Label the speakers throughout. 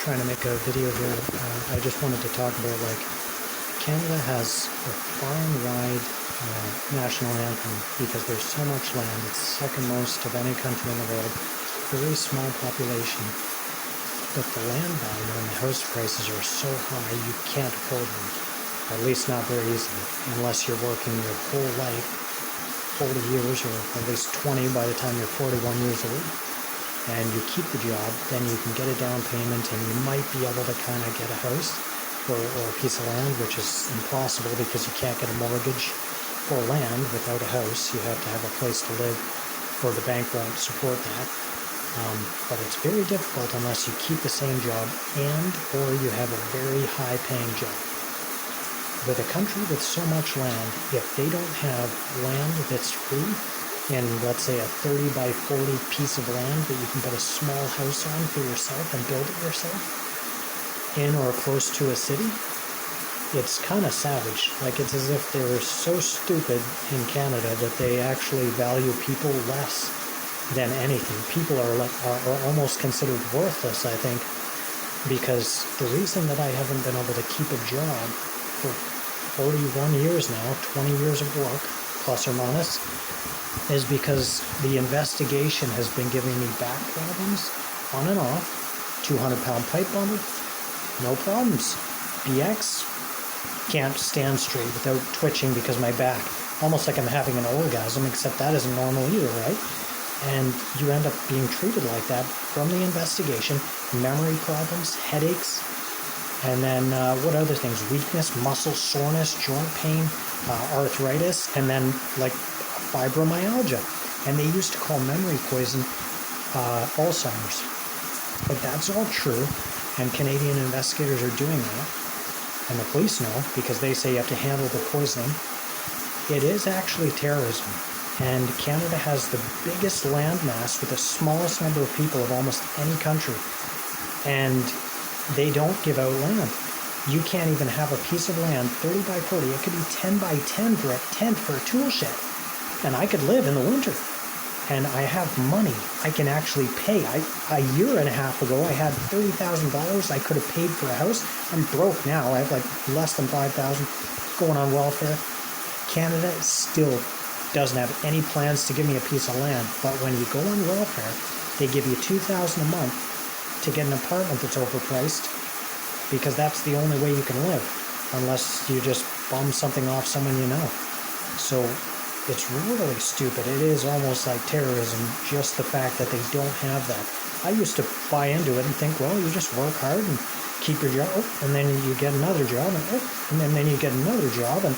Speaker 1: trying to make a video here. I just wanted to talk about Canada has a far and wide national anthem because there's so much land. It's second most of any country in the world. Very small population, but the land value and the house prices are so high you can't afford them. At least not very easily, unless you're working your whole life, 40 years or at least 20 by the time you're 41 years old. And you keep the job, then you can get a down payment and you might be able to kind of get a house or a piece of land, which is impossible because you can't get a mortgage for land without a house. You have to have a place to live or the bank won't support that. But it's very difficult unless you keep the same job or you have a very high paying job. With a country with so much land, if they don't have land that's free, in, let's say, a 30 by 40 piece of land that you can put a small house on for yourself and build it yourself in or close to a city, it's kind of savage. Like, it's as if they're so stupid in Canada that they actually value people less than anything. People are almost considered worthless, I think, because the reason that I haven't been able to keep a job for 41 years now, 20 years of work, plus or minus, is because the investigation has been giving me back problems on and off. 200-pound pipe bundle, no problems. BX, can't stand straight without twitching because my back, almost like I'm having an orgasm, except that isn't normal either, right? And you end up being treated like that from the investigation. Memory problems, headaches, and then what other things? Weakness, muscle soreness, joint pain, arthritis, and then like fibromyalgia. And they used to call memory poison Alzheimer's. But that's all true, and Canadian investigators are doing that, and the police know because they say you have to handle the poisoning. It is actually terrorism, and Canada has the biggest land mass with the smallest number of people of almost any country, and they don't give out land. You can't even have a piece of land 30 by 40. It could be 10 by 10 for a tent for a tool shed. And I could live in the winter. And I have money. I can actually pay. A year and a half ago, I had $30,000 I could have paid for a house. I'm broke now. I have like less than $5,000 going on welfare. Canada still doesn't have any plans to give me a piece of land. But when you go on welfare, they give you $2,000 a month to get an apartment that's overpriced, because that's the only way you can live, unless you just bum something off someone you know. So it's really stupid. It is almost like terrorism, just the fact that they don't have that. I used to buy into it and think, well, you just work hard and keep your job, and then you get another job, and then you get another job, and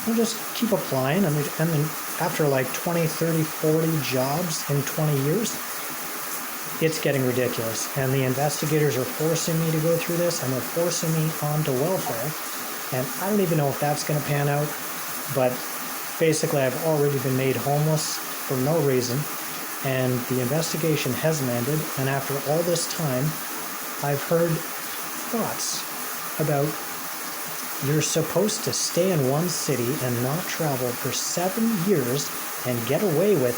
Speaker 1: you just keep applying, and then after like 20, 30, 40 jobs in 20 years, it's getting ridiculous. And the investigators are forcing me to go through this, and they're forcing me onto welfare, and I don't even know if that's going to pan out, but basically I've already been made homeless for no reason, and the investigation hasn't ended, and after all this time, I've heard thoughts about you're supposed to stay in one city and not travel for 7 years and get away with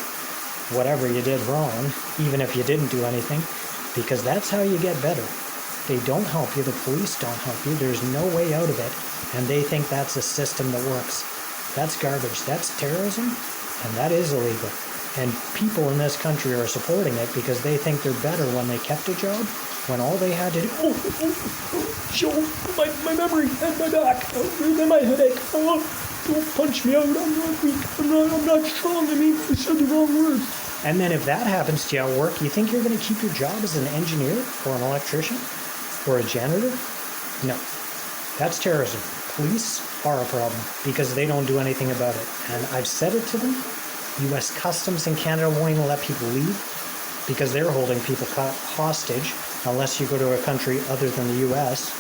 Speaker 1: whatever you did wrong, even if you didn't do anything, because that's how you get better. They don't help you. The police don't help you. There's no way out of it, and they think that's a system that works. That's garbage. That's terrorism, and that is illegal. And people in this country are supporting it because they think they're better when they kept a job, when all they had to do, Joe, my memory and my back, and my headache, don't punch me out, I'm not weak, I'm not strong, I said the wrong words. And then if that happens to you at work, you think you're going to keep your job as an engineer or an electrician or a janitor? No, that's terrorism. Police are a problem because they don't do anything about it. And I've said it to them. U.S. Customs in Canada won't even let people leave because they're holding people hostage unless you go to a country other than the U.S.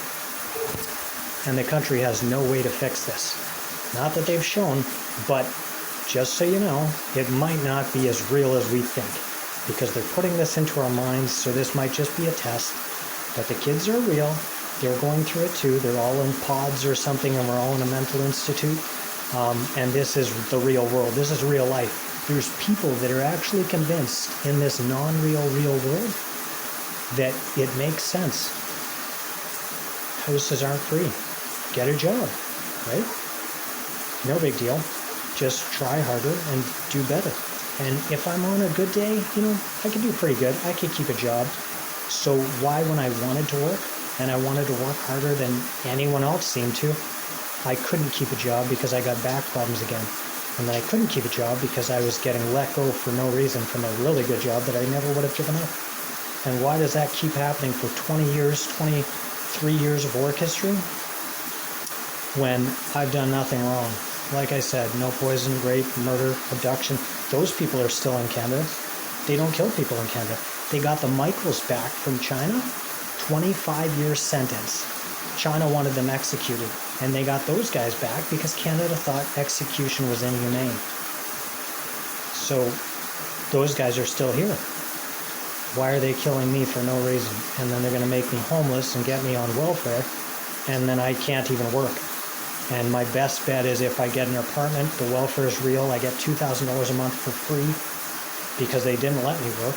Speaker 1: And the country has no way to fix this. Not that they've shown, but just so you know, it might not be as real as we think, because they're putting this into our minds, so this might just be a test. But the kids are real. They're going through it too. They're all in pods or something, and we're all in a mental institute. And this is the real world. This is real life. There's people that are actually convinced in this non-real, real world that it makes sense. houses aren't free. Get a job, right? No big deal. Just try harder and do better. And if I'm on a good day, I can do pretty good. I could keep a job. So why, when I wanted to work and I wanted to work harder than anyone else seemed to, I couldn't keep a job because I got back problems again. And then I couldn't keep a job because I was getting let go for no reason from a really good job that I never would have given up. And why does that keep happening for 20 years, 23 years of work history when I've done nothing wrong? Like I said, no poison, rape, murder, abduction. Those people are still in Canada. They don't kill people in Canada. They got the Michaels back from China, 25-year sentence. China wanted them executed, and they got those guys back because Canada thought execution was inhumane. So those guys are still here. Why are they killing me for no reason? And then they're going to make me homeless and get me on welfare, and then I can't even work. And my best bet is if I get an apartment, the welfare is real, I get $2,000 a month for free because they didn't let me work.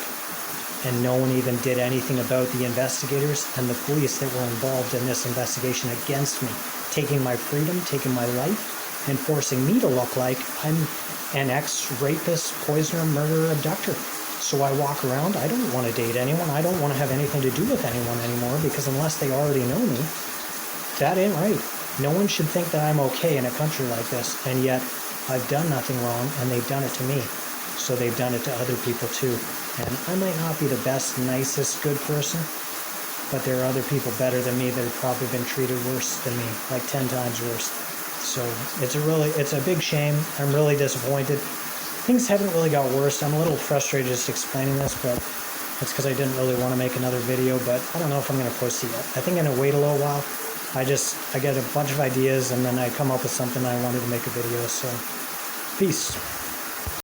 Speaker 1: And no one even did anything about the investigators and the police that were involved in this investigation against me, taking my freedom, taking my life, and forcing me to look like I'm an ex-rapist, poisoner, murderer, abductor. So I walk around, I don't want to date anyone, I don't want to have anything to do with anyone anymore, because unless they already know me, that ain't right. No one should think that I'm okay in a country like this, and yet I've done nothing wrong, and they've done it to me. So they've done it to other people too. And I might not be the best, nicest, good person, but there are other people better than me that have probably been treated worse than me, like 10 times worse. So it's a big shame. I'm really disappointed. Things haven't really got worse. I'm a little frustrated just explaining this, but it's because I didn't really want to make another video, but I don't know if I'm going to post it yet. I think I'm going to wait a little while. I get a bunch of ideas, and then I come up with something I wanted to make a video, so peace.